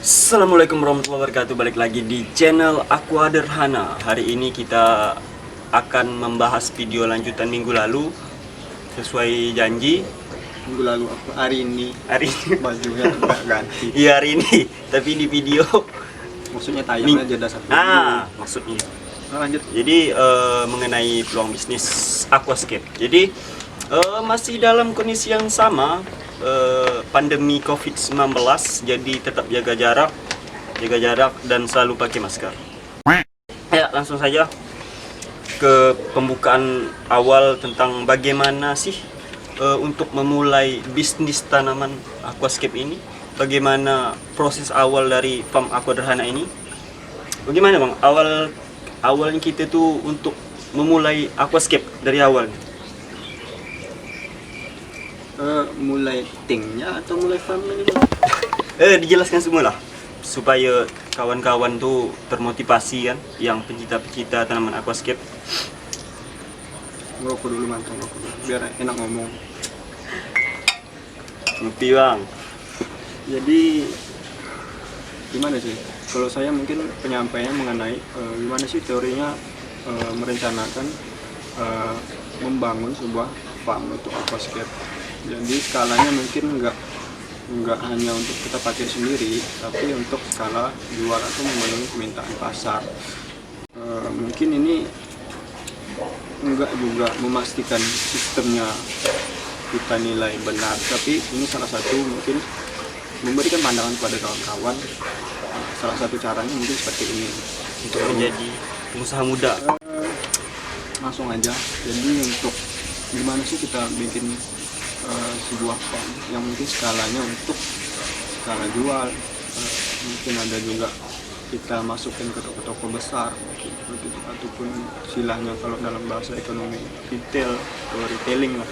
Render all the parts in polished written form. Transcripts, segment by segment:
Assalamualaikum warahmatullahi wabarakatuh. Balik lagi di channel Aquaderhana. Hari ini kita akan membahas video lanjutan minggu lalu. Sesuai janji, Minggu lalu aku hari ini hari ini bajunya nggak ganti. iya hari ini, tapi di video Maksudnya tayangnya jeda satu minggu. maksudnya. Nah, lanjut. Jadi mengenai peluang bisnis aquascape. Jadi masih dalam kondisi yang sama, pandemi COVID-19, jadi tetap jaga jarak dan selalu pakai masker. Ya, langsung saja ke pembukaan awal tentang bagaimana sih untuk memulai bisnis tanaman aquascape ini. Bagaimana proses awal dari farm Aquaderhana ini? Bagaimana Bang, awalnya kita tuh untuk memulai aquascape dari awal? Mulai tingnya atau mulai farm ini? Dijelaskan semua lah supaya kawan-kawan tuh termotivasi kan, yang pencinta-pencinta tanaman aquascape. Ngerokok dulu, mantap ngerokok dulu biar enak ngomong. Ngopi Bang. Jadi gimana sih? Kalau saya mungkin penyampaian mengenai gimana sih teorinya merencanakan membangun sebuah farm untuk aquascape. Jadi skalanya mungkin nggak hanya untuk kita pakai sendiri, tapi untuk skala jual atau memenuhi permintaan pasar. Mungkin ini nggak juga memastikan sistemnya kita nilai benar, tapi ini salah satu mungkin memberikan pandangan kepada kawan-kawan. Salah satu caranya mungkin seperti ini Untuk menjadi pengusaha muda. Langsung aja. Jadi untuk gimana sih kita bikin sebuah farm yang mungkin skalanya untuk skala jual, mungkin ada juga kita masukin ke toko-toko besar begitu, ataupun istilahnya kalau dalam bahasa ekonomi retail atau retailing lah.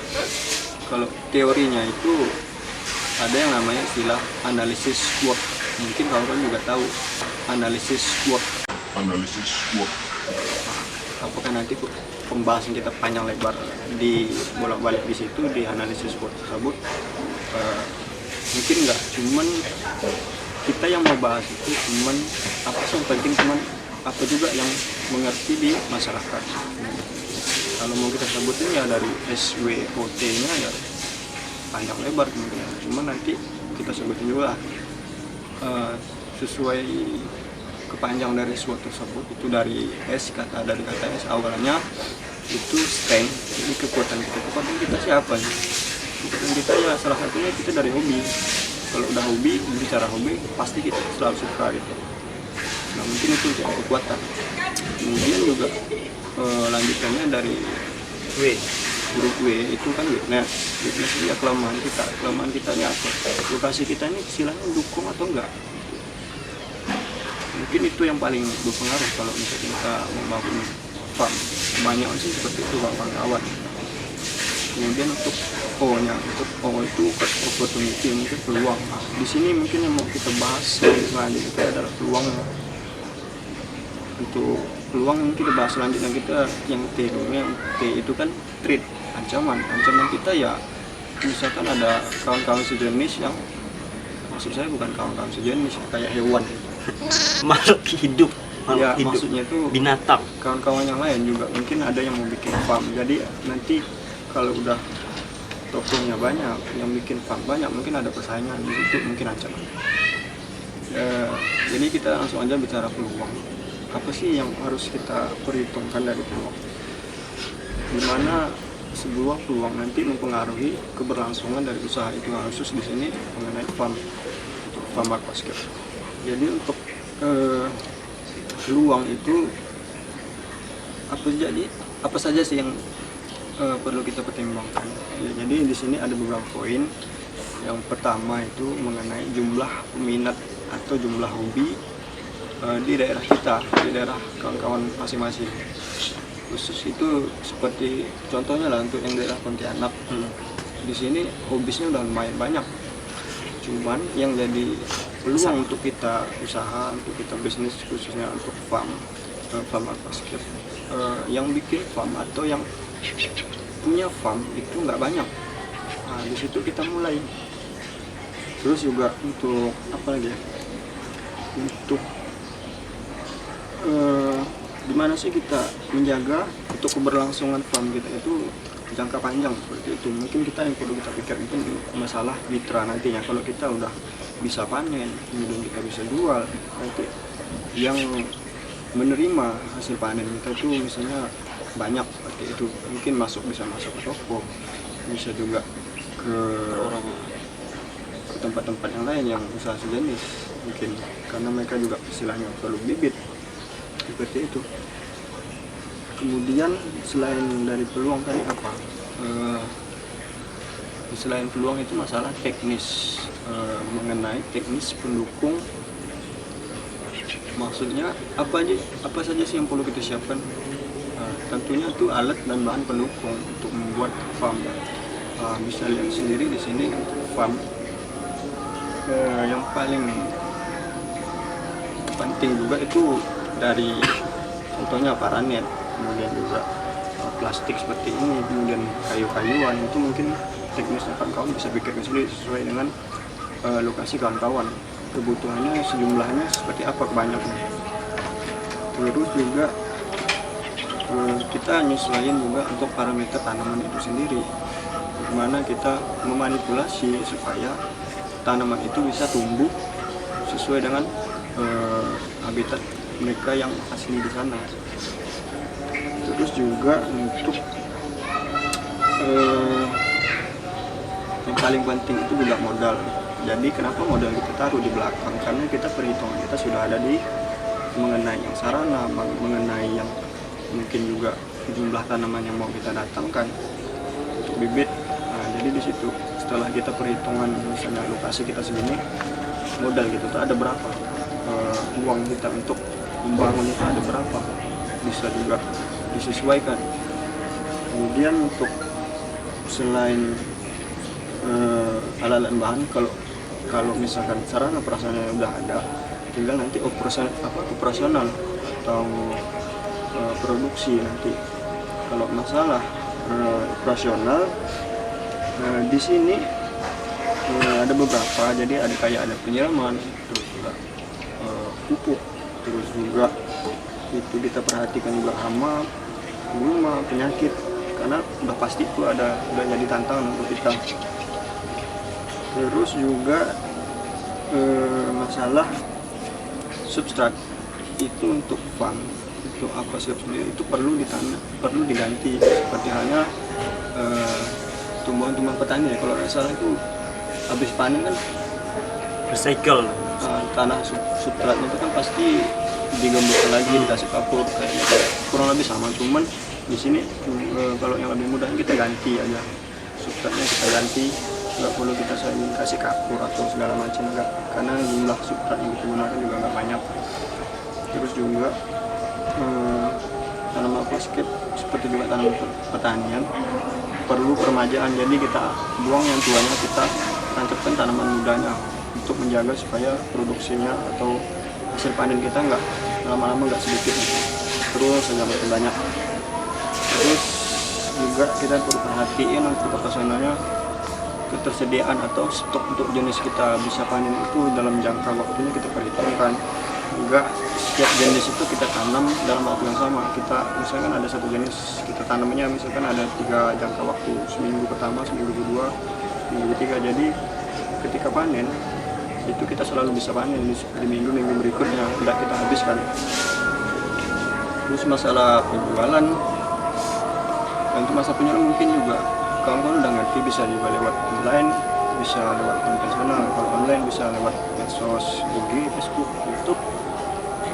Kalau teorinya itu ada yang namanya istilah analisis SWOT. Mungkin kawan-kawan juga tahu analisis SWOT. Apakah nanti pembahasan kita panjang lebar di bolak-balik di situ di analisis SWOT tersebut? Mungkin enggak, cuman kita yang mau bahas itu cuman apa sih yang penting, cuman apa juga yang mengerti di masyarakat. Kalau mau kita sebutin ya dari SWOT-nya ya panjang lebar kemungkinan, cuman nanti kita sebutin juga sesuai kepanjang dari SWOT tersebut. Itu dari kata S awalnya itu strength, jadi kekuatan kita siapa nih? Kekuatan kita ya salah satunya kita dari hobi. Kalau udah hobi, bicara hobi pasti kita selalu suka gitu. Nah mungkin itu jadi kekuatan. Kemudian juga lanjutannya dari huruf W itu kan weakness. Weakness itu ya kelemahan kita. Kelemahan kita ini apa? Lokasi kita ini istilahnya dukung atau enggak? Mungkin itu yang paling berpengaruh kalau misalnya kita membangun farm. Banyak sih seperti itu kawan-kawan. Kemudian untuk O-nya, untuk O itu opportunity, mungkin peluang. Nah, di sini mungkin yang mau kita bahas selanjutnya itu adalah peluang. Untuk peluang yang kita bahas selanjutnya kita yang T dulu. Yang T itu kan threat, ancaman kita ya, misalkan ada kawan-kawan sejenis yang, maksud saya bukan kawan-kawan sejenis kayak hewan, Makhluk hidup, maksudnya itu binatang. kawan-kawan yang lain juga mungkin ada yang mau bikin farm. Jadi nanti kalau udah tokonya banyak yang bikin farm banyak, mungkin ada persaingan di situ, mungkin ancaman. Jadi kita langsung aja bicara peluang. Apa sih yang harus kita perhitungkan dari peluang? Dimana sebuah peluang nanti mempengaruhi keberlangsungan dari usaha itu, khusus di sini mengenai farm, untuk farm aquascape. Jadi untuk peluang itu apa saja sih yang perlu kita pertimbangkan? Ya, jadi di sini ada beberapa poin. Yang pertama itu mengenai jumlah peminat atau jumlah hobi di daerah kita, di daerah kawan-kawan masing-masing. Khusus itu seperti contohnya lah untuk yang daerah Pontianak. Di sini hobisnya udah lumayan banyak. Cuman yang jadi peluang untuk kita usaha, untuk kita bisnis, khususnya untuk farm aquascape, yang bikin farm atau yang punya farm itu nggak banyak. Nah di situ kita mulai. Terus juga untuk apa lagi ya, untuk gimana sih kita menjaga untuk keberlangsungan farm kita itu jangka panjang seperti itu. Mungkin kita yang perlu kita pikir itu masalah mitra nantinya. Kalau kita udah bisa panen, kemudian kita bisa jual, nanti yang menerima hasil panen kita itu misalnya banyak seperti itu, mungkin bisa masuk ke toko, bisa juga ke tempat-tempat yang lain yang usaha sejenis mungkin, karena mereka juga istilahnya perlu bibit seperti itu. Kemudian selain dari peluang tadi apa? Selain peluang itu masalah teknis, mengenai teknis pendukung. Maksudnya apa saja sih yang perlu kita siapkan? Tentunya itu alat dan bahan pendukung untuk membuat farm. Bisa lihat sendiri di sini farm. Yang paling penting juga itu dari contohnya paranet, kemudian juga plastik seperti ini, kemudian kayu-kayuan itu mungkin teknisnya kawan-kawan bisa pikirkan sendiri sesuai dengan lokasi kawan-kawan, kebutuhannya sejumlahnya seperti apa kebanyakan. Terus juga kita nyesuaiin juga untuk parameter tanaman itu sendiri, bagaimana kita memanipulasi supaya tanaman itu bisa tumbuh sesuai dengan habitat mereka yang asli di sana. Terus juga untuk yang paling penting itu juga modal. Jadi kenapa modal kita taruh di belakang? Karena kita perhitungan kita sudah ada di mengenai yang sarana, mengenai yang mungkin juga jumlah tanaman yang mau kita datangkan untuk bibit. Nah, jadi di situ setelah kita perhitungan misalnya lokasi kita segini, modal gitu tuh ada berapa, uang kita untuk membangun itu ada berapa, bisa juga disesuaikan. Kemudian untuk selain alat-alat bahan, kalau misalkan sarana prasarana udah ada, tinggal nanti operasional atau produksi nanti. Kalau masalah operasional di sini ada beberapa, jadi ada penyiraman, terus juga pupuk, terus juga itu kita perhatikan juga hama, gulma, penyakit, karena udah pasti itu udah jadi tantangan untuk kita. Terus juga masalah substrat itu untuk farm itu apa sendiri itu perlu diganti, seperti halnya tumbuhan-tumbuhan petani ya, kalau nggak salah itu habis panen kan Recycle. tanah substratnya itu kan pasti digembok lagi, dikasih kapur, kayaknya kurang lebih sama. Cuman di sini kalau yang lebih mudah kita ganti aja substratnya, kita ganti, nggak perlu kita kasih kapur atau segala macam, enggak, karena jumlah substrat yang kita gunakan juga nggak banyak. Terus juga tanaman aquascape seperti juga tanaman pertanian perlu permajaan, jadi kita buang yang tuanya, kita tancapkan tanaman mudanya untuk menjaga supaya produksinya atau hasil panen kita nggak lama-lama nggak sedikit, terus makin banyak. Terus juga kita perlu perhatiin untuk operasionalnya, ketersediaan atau stok untuk jenis kita bisa panen itu dalam jangka waktunya kita perhitungkan. Enggak setiap jenis itu kita tanam dalam waktu yang sama. Kita misalkan ada satu jenis, kita tanamnya misalkan ada 3 jangka waktu, seminggu pertama, seminggu kedua, seminggu ketiga. Jadi ketika panen itu kita selalu bisa panen di minggu-minggu berikutnya, tidak kita habiskan. Terus masalah penjualan, untuk masa penjualan mungkin juga kawan-kawan udah ngerti, bisa juga lewat online, bisa lewat konvensional. Kalau online bisa lewat medsos, IG, Facebook, YouTube,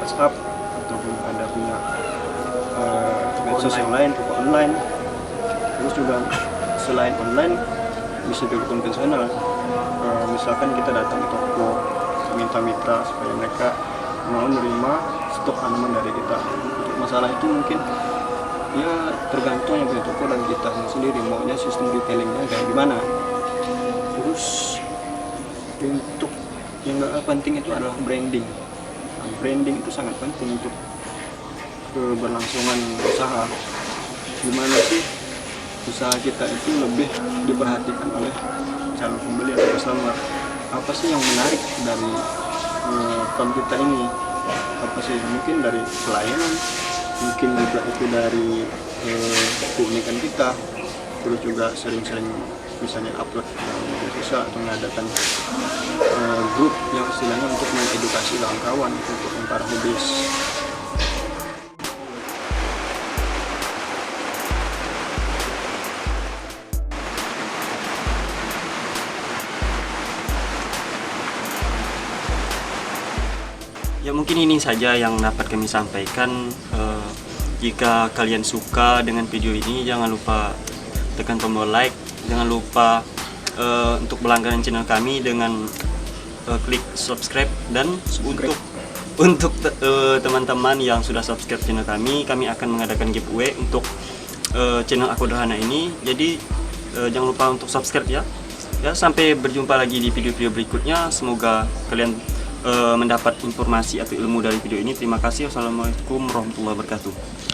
WhatsApp, ataupun ada punya medsos yang lain, toko online. Terus juga selain online bisa juga konvensional. Misalkan kita datang ke toko, minta mitra supaya mereka mau menerima stok tanaman dari kita. Untuk masalah itu mungkin ya tergantung yang punya toko dan kita sendiri maunya sistem retailingnya kayak gimana. Terus untuk yang gak penting itu adalah branding. Nah, branding itu sangat penting untuk keberlangsungan usaha. Gimana sih usaha kita itu lebih diperhatikan oleh calon pembeli atau customer? Apa sih yang menarik dari farm kita ini apa sih, mungkin dari pelayanan, mungkin juga itu dari keunikan kita, terus juga sering-sering misalnya upload media sosial atau mengadakan grup yang istilahnya untuk mengedukasi kawan-kawan untuk yang para hobis. Ya mungkin ini saja yang dapat kami sampaikan. Jika kalian suka dengan video ini, jangan lupa tekan tombol like, jangan lupa untuk berlangganan channel kami dengan klik subscribe, dan untuk teman-teman yang sudah subscribe channel kami akan mengadakan giveaway untuk channel Aku Derhana ini. Jadi jangan lupa untuk subscribe ya. Ya, sampai berjumpa lagi di video-video berikutnya. Semoga kalian mendapat informasi atau ilmu dari video ini. Terima kasih. Wassalamualaikum warahmatullahi wabarakatuh.